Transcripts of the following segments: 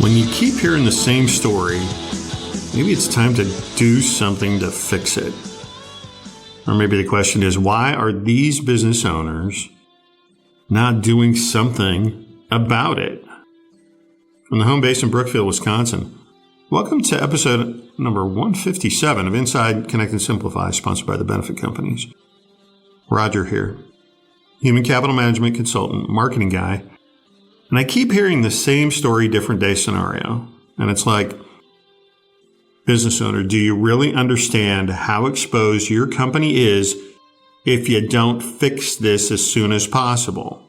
When you keep hearing the same story, maybe it's time to do something to fix it. Or maybe the question is, why are these business owners not doing something about it? From the home base in Brookfield, Wisconsin, welcome to episode number 157 of Inside Connect and Simplify, sponsored by the Benefit Companies. Roger here, human capital management consultant, marketing guy. And I keep hearing the same story, different day scenario. And it's like, business owner, do you really understand how exposed your company is if you don't fix this as soon as possible?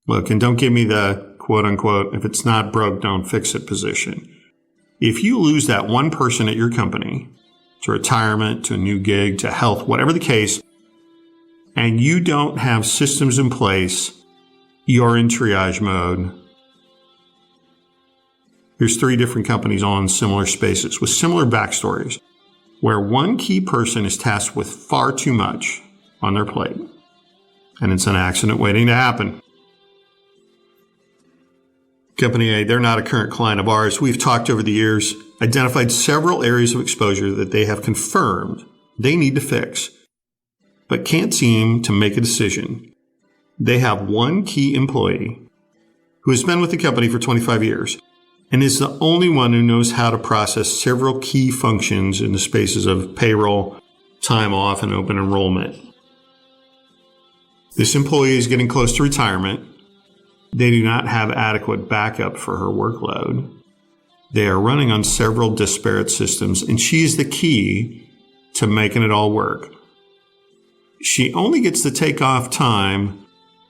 Look, and don't give me the quote unquote, if it's not broke, don't fix it position. If you lose that one person at your company to retirement, to a new gig, to health, whatever the case, and you don't have systems in place, you're in triage mode. Here's 3 different companies all in similar spaces with similar backstories, where one key person is tasked with far too much on their plate, and it's an accident waiting to happen. Company A, they're not a current client of ours. We've talked over the years, identified several areas of exposure that they have confirmed they need to fix, but can't seem to make a decision. They have one key employee who has been with the company for 25 years and is the only one who knows how to process several key functions in the spaces of payroll, time off, and open enrollment. This employee is getting close to retirement. They do not have adequate backup for her workload. They are running on several disparate systems, and she is the key to making it all work. She only gets to take off time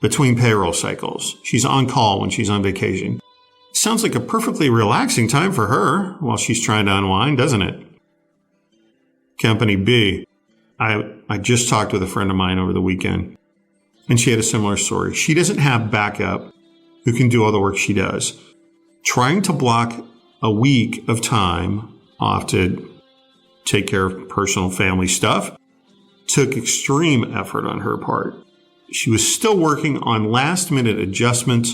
between payroll cycles. She's on call when she's on vacation. Sounds like a perfectly relaxing time for her while she's trying to unwind, doesn't it? Company B. I just talked with a friend of mine over the weekend, and she had a similar story. She doesn't have backup who can do all the work she does. Trying to block a week of time off to take care of personal family stuff took extreme effort on her part. She was still working on last-minute adjustments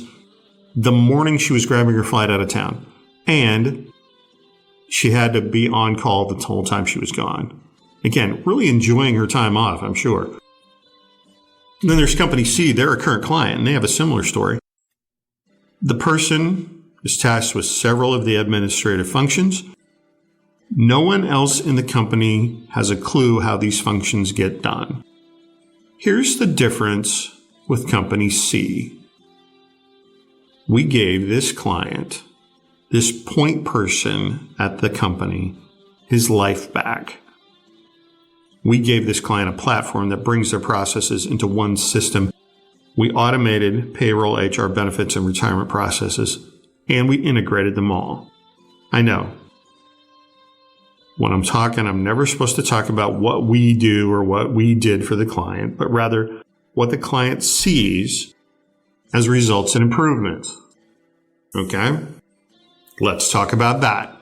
the morning she was grabbing her flight out of town. And she had to be on call the whole time she was gone. Again, really enjoying her time off, I'm sure. And then there's Company C. They're a current client, and they have a similar story. The person is tasked with several of the administrative functions. No one else in the company has a clue how these functions get done. Here's the difference with Company C. We gave this client, this point person at the company, his life back. We gave this client a platform that brings their processes into one system. We automated payroll, HR, benefits, and retirement processes, and we integrated them all. I know. When I'm talking, I'm never supposed to talk about what we do or what we did for the client, but rather what the client sees as results and improvements. Okay? Let's talk about that.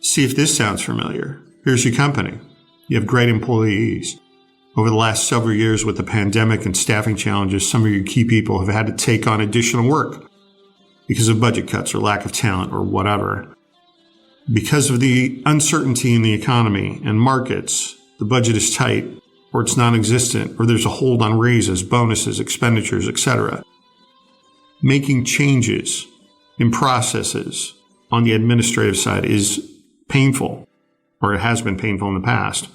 See if this sounds familiar. Here's your company. You have great employees. Over the last several years with the pandemic and staffing challenges, some of your key people have had to take on additional work because of budget cuts or lack of talent or whatever. Because of the uncertainty in the economy and markets, the budget is tight, or it's non-existent, or there's a hold on raises, bonuses, expenditures, etc. Making changes in processes on the administrative side is painful, or it has been painful in the past.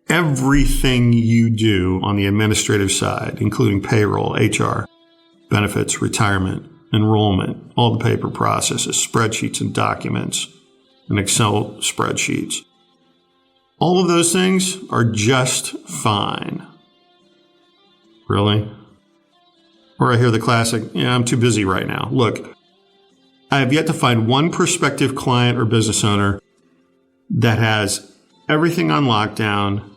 Everything you do on the administrative side, including payroll, HR, benefits, retirement, enrollment, all the paper processes, spreadsheets and documents, and Excel spreadsheets. All of those things are just fine. Really? Or I hear the classic, I'm too busy right now. Look, I have yet to find one prospective client or business owner that has everything on lockdown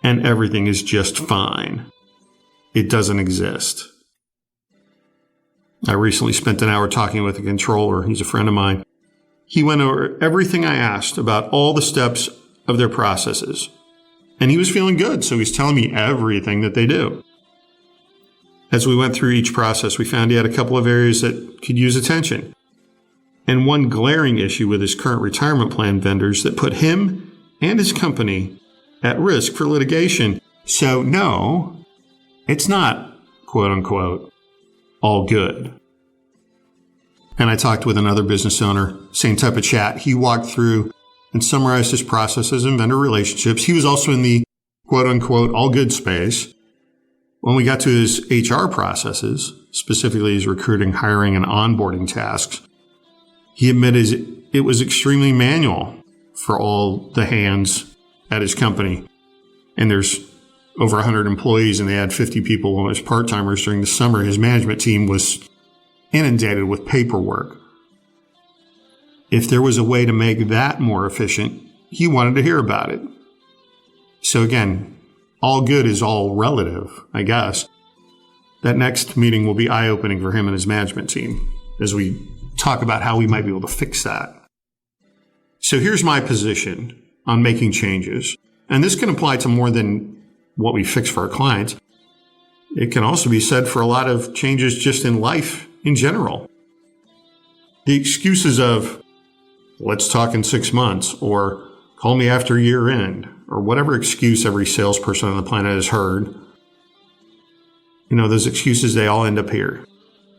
and everything is just fine. It doesn't exist. I recently spent an hour talking with a controller. He's a friend of mine. He went over everything I asked about all the steps of their processes. And he was feeling good, so he's telling me everything that they do. As we went through each process, we found he had a couple of areas that could use attention. And one glaring issue with his current retirement plan vendors that put him and his company at risk for litigation. So no, it's not, quote unquote, all good. And I talked with another business owner, same type of chat. He walked through and summarized his processes and vendor relationships. He was also in the quote unquote all good space. When we got to his HR processes, specifically his recruiting, hiring, and onboarding tasks, he admitted it was extremely manual for all the hands at his company. And there's over 100 employees, and they had 50 people as part-timers during the summer. His management team was inundated with paperwork. If there was a way to make that more efficient, he wanted to hear about it. So again, all good is all relative, I guess. That next meeting will be eye-opening for him and his management team as we talk about how we might be able to fix that. So here's my position on making changes. And this can apply to more than what we fix for our clients. It can also be said for a lot of changes just in life in general. The excuses of, let's talk in 6 months, or call me after year end, or whatever excuse every salesperson on the planet has heard, those excuses, they all end up here.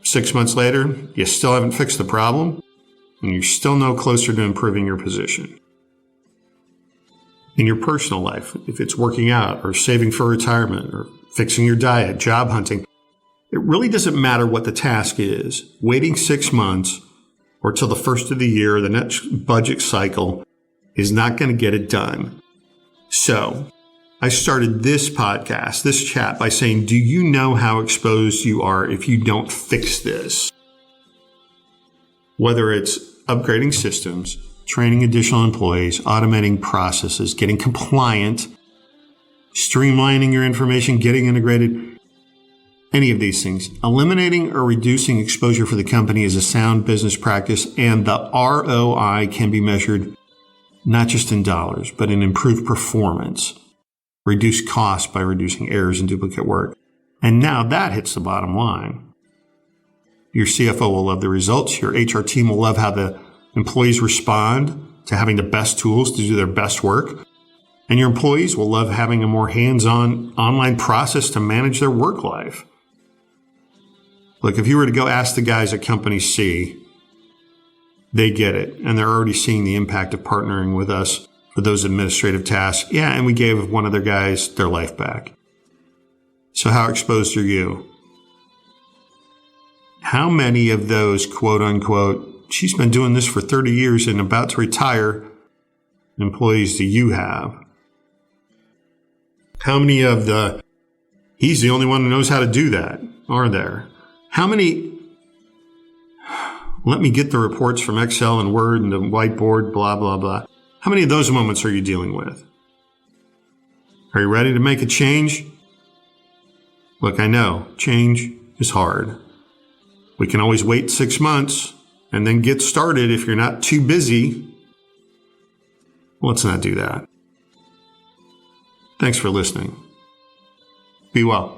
6 months later, you still haven't fixed the problem, and you're still no closer to improving your position. In your personal life, if it's working out or saving for retirement or fixing your diet, job hunting, it really doesn't matter what the task is. Waiting 6 months or till the first of the year or the next budget cycle is not going to get it done. So I started this podcast, this chat, by saying, do you know how exposed you are if you don't fix this? Whether it's upgrading systems, training additional employees, automating processes, getting compliant, streamlining your information, getting integrated, any of these things. Eliminating or reducing exposure for the company is a sound business practice, and the ROI can be measured not just in dollars, but in improved performance, reduce costs by reducing errors and duplicate work. And now that hits the bottom line. Your CFO will love the results. Your HR team will love how the employees respond to having the best tools to do their best work. And your employees will love having a more hands-on online process to manage their work life. Look, if you were to go ask the guys at Company C, they get it. And they're already seeing the impact of partnering with us for those administrative tasks. Yeah, and we gave one of their guys their life back. So how exposed are you? How many of those quote unquote, she's been doing this for 30 years and about to retire employees do you have? How many of the, he's the only one who knows how to do that, are there? How many, let me get the reports from Excel and Word and the whiteboard, blah, blah, blah. How many of those moments are you dealing with? Are you ready to make a change? Look, I know change is hard. We can always wait 6 months and then get started if you're not too busy. Let's not do that. Thanks for listening. Be well.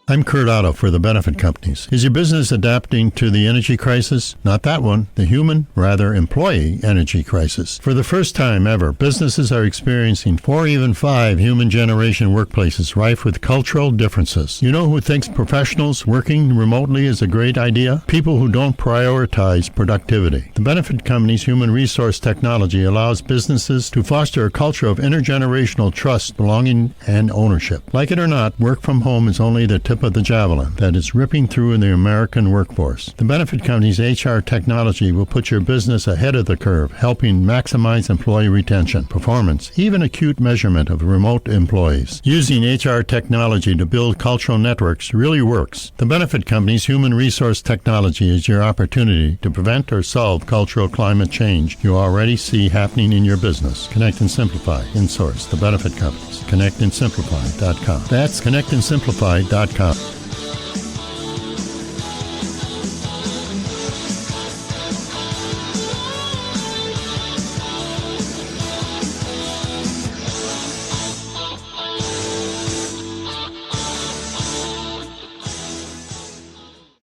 I'm Kurt Otto for the Benefit Companies. Is your business adapting to the energy crisis? Not that one. The human, rather employee energy crisis. For the first time ever, businesses are experiencing 4 or even 5 human generation workplaces rife with cultural differences. You know who thinks professionals working remotely is a great idea? People who don't prioritize productivity. The Benefit Company's human resource technology allows businesses to foster a culture of intergenerational trust, belonging, and ownership. Like it or not, work from home is only the tip of the javelin that is ripping through in the American workforce. The Benefit Company's HR technology will put your business ahead of the curve, helping maximize employee retention, performance, even acute measurement of remote employees. Using HR technology to build cultural networks really works. The Benefit Company's human resource technology is your opportunity to prevent or solve cultural climate change you already see happening in your business. Connect and Simplify. Insource. The Benefit Companies. ConnectandSimplify.com. That's ConnectandSimplify.com.